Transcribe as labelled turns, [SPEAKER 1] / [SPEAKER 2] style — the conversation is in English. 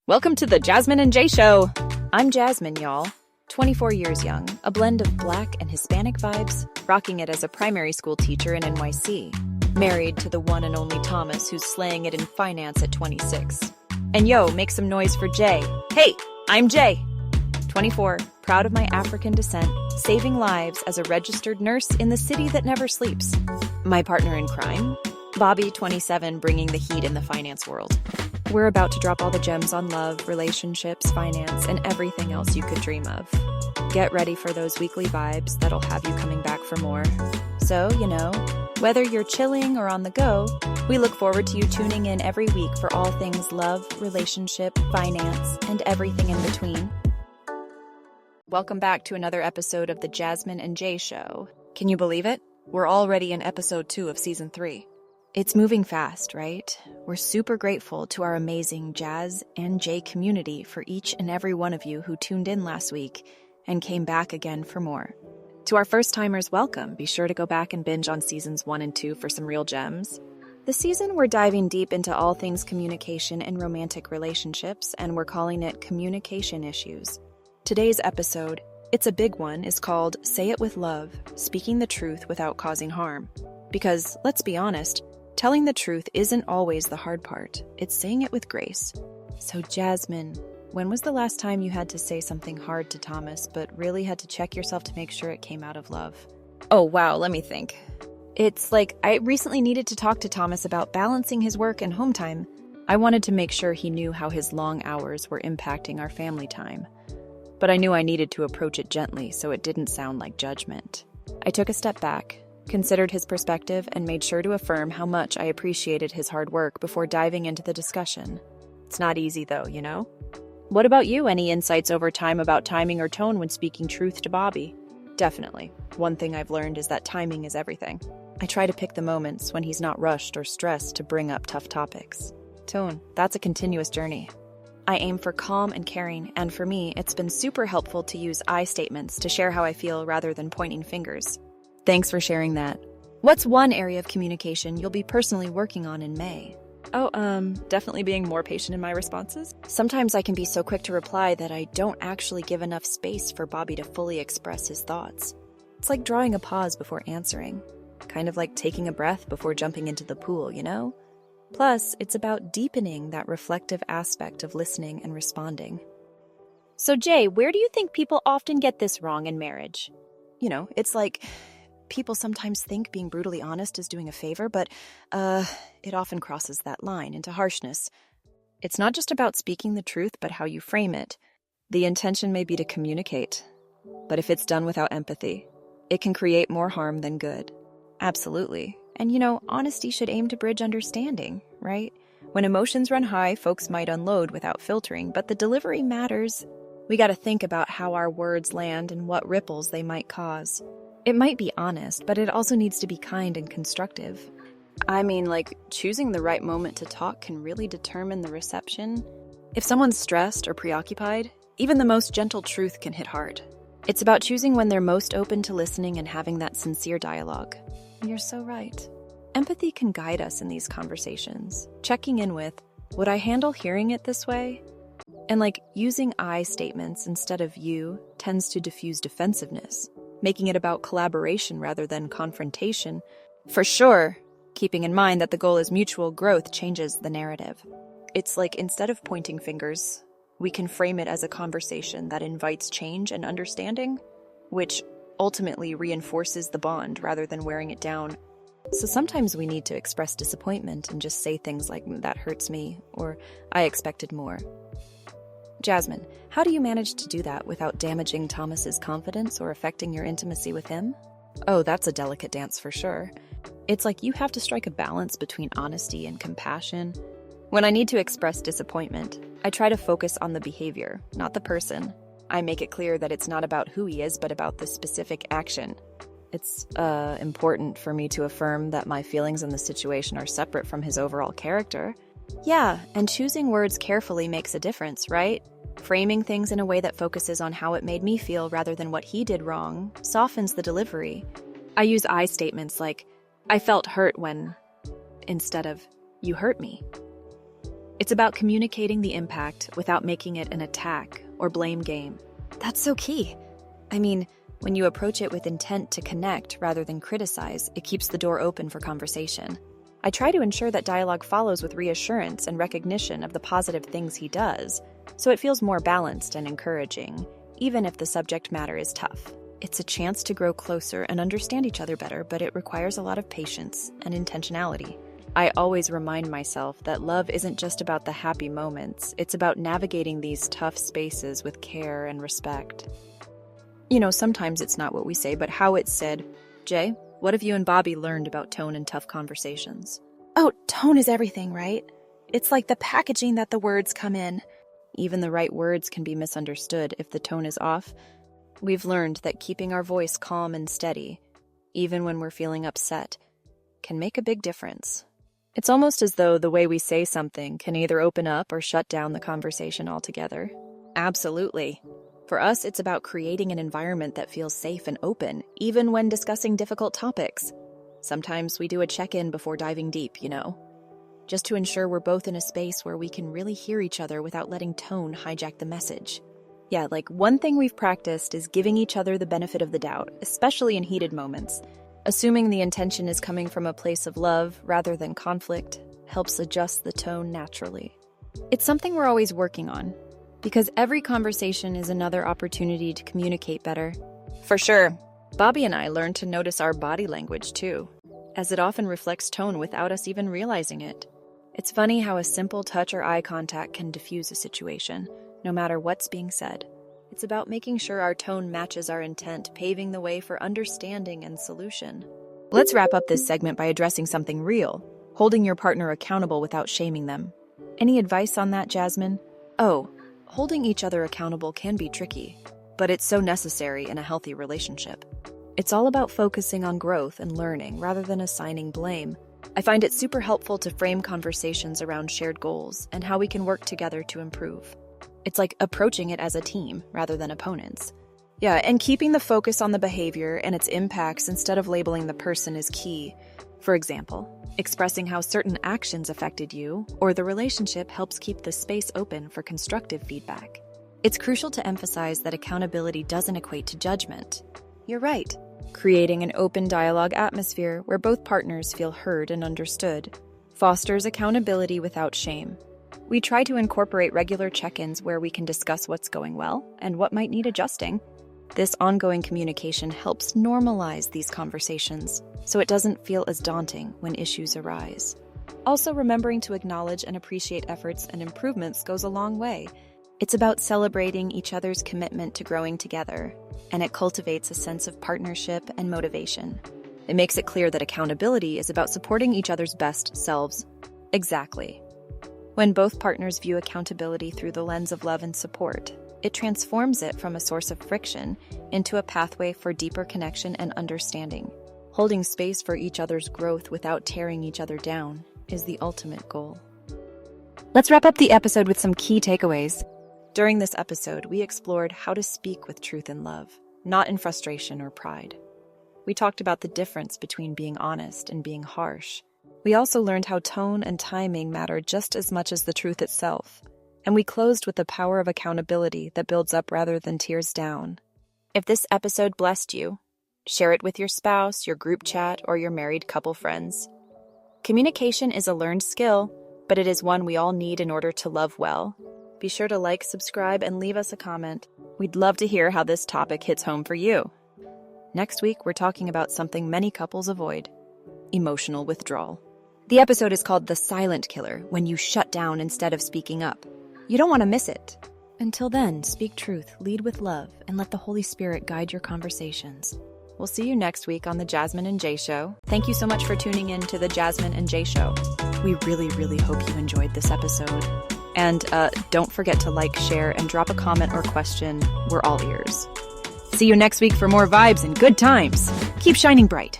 [SPEAKER 1] Welcome to the Jasmine and Jay Show. I'm Jasmine, y'all. 24 years young, a blend of Black and Hispanic vibes, rocking it as a primary school teacher in NYC. Married to the one and only Thomas, who's slaying it in finance at 26. And yo, make some noise for Jay. Hey, I'm Jay. 24, proud of my African descent, saving lives as a registered nurse in the city that never sleeps. My partner in crime, Bobby, 27, bringing the heat in the finance world. We're about to drop all the gems on love, relationships, finance, and everything else you could dream of. Get ready for those weekly vibes that'll have you coming back for more. So, whether you're chilling or on the go, we look forward to you tuning in every week for all things love, relationship, finance, and everything in between. Welcome back to another episode of the Jasmine and Jay Show. Can you believe it? We're already in episode 2 of season 3. It's moving fast, right? We're super grateful to our amazing Jazz and Jay community for each and every one of you who tuned in last week and came back again for more. To our first-timers, welcome. Be sure to go back and binge on seasons 1 and 2 for some real gems. This season, we're diving deep into all things communication and romantic relationships, and we're calling it Communication Issues. Today's episode, it's a big one, is called Say It With Love, Speaking the Truth Without Causing Harm. Because, let's be honest, telling the truth isn't always the hard part. It's saying it with grace. So, Jasmine, when was the last time you had to say something hard to Thomas, but really had to check yourself to make sure it came out of love? Oh, wow, let me think. It's like I recently needed to talk to Thomas about balancing his work and home time. I wanted to make sure he knew how his long hours were impacting our family time. But I knew I needed to approach it gently so it didn't sound like judgment. I took a step back, considered his perspective, and made sure to affirm how much I appreciated his hard work before diving into the discussion. It's not easy though, What about you? Any insights over time about timing or tone when speaking truth to Bobby? Definitely. One thing I've learned is that timing is everything. I try to pick the moments when he's not rushed or stressed to bring up tough topics. Tone, that's a continuous journey. I aim for calm and caring, and for me, it's been super helpful to use I statements to share how I feel rather than pointing fingers. Thanks for sharing that. What's one area of communication you'll be personally working on in May? Oh, definitely being more patient in my responses. Sometimes I can be so quick to reply that I don't actually give enough space for Bobby to fully express his thoughts. It's like drawing a pause before answering. Kind of like taking a breath before jumping into the pool, Plus, it's about deepening that reflective aspect of listening and responding. So, Jay, where do you think people often get this wrong in marriage? It's like people sometimes think being brutally honest is doing a favor, but it often crosses that line into harshness. It's not just about speaking the truth, but how you frame it. The intention may be to communicate, but if it's done without empathy, it can create more harm than good. Absolutely. And honesty should aim to bridge understanding, right? When emotions run high, folks might unload without filtering, but the delivery matters. We gotta think about how our words land and what ripples they might cause. It might be honest, but it also needs to be kind and constructive. Choosing the right moment to talk can really determine the reception. If someone's stressed or preoccupied, even the most gentle truth can hit hard. It's about choosing when they're most open to listening and having that sincere dialogue. You're so right. Empathy can guide us in these conversations, checking in with, would I handle hearing it this way? And using I statements instead of you tends to diffuse defensiveness, making it about collaboration rather than confrontation. For sure, keeping in mind that the goal is mutual growth changes the narrative. It's like instead of pointing fingers, we can frame it as a conversation that invites change and understanding, which ultimately reinforces the bond rather than wearing it down. So sometimes we need to express disappointment and just say things like, that hurts me, or I expected more. Jasmine, how do you manage to do that without damaging Thomas's confidence or affecting your intimacy with him? Oh, that's a delicate dance for sure. It's like you have to strike a balance between honesty and compassion. When I need to express disappointment, I try to focus on the behavior, not the person. I make it clear that it's not about who he is, but about the specific action. It's important for me to affirm that my feelings in the situation are separate from his overall character. Yeah, and choosing words carefully makes a difference, right? Framing things in a way that focuses on how it made me feel rather than what he did wrong softens the delivery. I use I statements like, I felt hurt when, instead of, you hurt me. It's about communicating the impact without making it an attack or blame game. That's so key. I mean, when you approach it with intent to connect rather than criticize, it keeps the door open for conversation. I try to ensure that dialogue follows with reassurance and recognition of the positive things he does, so it feels more balanced and encouraging, even if the subject matter is tough. It's a chance to grow closer and understand each other better, but it requires a lot of patience and intentionality. I always remind myself that love isn't just about the happy moments, it's about navigating these tough spaces with care and respect. You know, sometimes it's not what we say, but how it's said. Jay, what have you and Bobby learned about tone in tough conversations?
[SPEAKER 2] Oh, tone is everything, right? It's like the packaging that the words come in.
[SPEAKER 1] Even the right words can be misunderstood if the tone is off. We've learned that keeping our voice calm and steady, even when we're feeling upset, can make a big difference. It's almost as though the way we say something can either open up or shut down the conversation altogether. Absolutely. For us, it's about creating an environment that feels safe and open, even when discussing difficult topics. Sometimes we do a check-in before diving deep, just to ensure we're both in a space where we can really hear each other without letting tone hijack the message. Yeah, like one thing we've practiced is giving each other the benefit of the doubt, especially in heated moments. Assuming the intention is coming from a place of love rather than conflict helps adjust the tone naturally. It's something we're always working on, because every conversation is another opportunity to communicate better. For sure, Bobby and I learned to notice our body language too, as it often reflects tone without us even realizing it. It's funny how a simple touch or eye contact can diffuse a situation, no matter what's being said. It's about making sure our tone matches our intent, paving the way for understanding and solution. Let's wrap up this segment by addressing something real, holding your partner accountable without shaming them. Any advice on that, Jasmine? Oh, holding each other accountable can be tricky, but it's so necessary in a healthy relationship. It's all about focusing on growth and learning rather than assigning blame. I find it super helpful to frame conversations around shared goals and how we can work together to improve. It's like approaching it as a team rather than opponents. Yeah, and keeping the focus on the behavior and its impacts instead of labeling the person is key. For example, expressing how certain actions affected you or the relationship helps keep the space open for constructive feedback. It's crucial to emphasize that accountability doesn't equate to judgment. You're right. Creating an open dialogue atmosphere where both partners feel heard and understood fosters accountability without shame. We try to incorporate regular check-ins where we can discuss what's going well and what might need adjusting. This ongoing communication helps normalize these conversations, so it doesn't feel as daunting when issues arise. Also, remembering to acknowledge and appreciate efforts and improvements goes a long way. It's about celebrating each other's commitment to growing together, and it cultivates a sense of partnership and motivation. It makes it clear that accountability is about supporting each other's best selves. Exactly. When both partners view accountability through the lens of love and support, it transforms it from a source of friction into a pathway for deeper connection and understanding. Holding space for each other's growth without tearing each other down is the ultimate goal. Let's wrap up the episode with some key takeaways. During this episode, we explored how to speak with truth and love, not in frustration or pride. We talked about the difference between being honest and being harsh. We also learned how tone and timing matter just as much as the truth itself. And we closed with the power of accountability that builds up rather than tears down. If this episode blessed you, share it with your spouse, your group chat, or your married couple friends. Communication is a learned skill, but it is one we all need in order to love well. Be sure to like, subscribe, and leave us a comment. We'd love to hear how this topic hits home for you. Next week, we're talking about something many couples avoid: emotional withdrawal. The episode is called The Silent Killer, when you shut down instead of speaking up. You don't want to miss it. Until then, speak truth, lead with love, and let the Holy Spirit guide your conversations. We'll see you next week on the Jasmine and Jay Show. Thank you so much for tuning in to the Jasmine and Jay Show. We really, really hope you enjoyed this episode. And don't forget to like, share, and drop a comment or question. We're all ears. See you next week for more vibes and good times. Keep shining bright.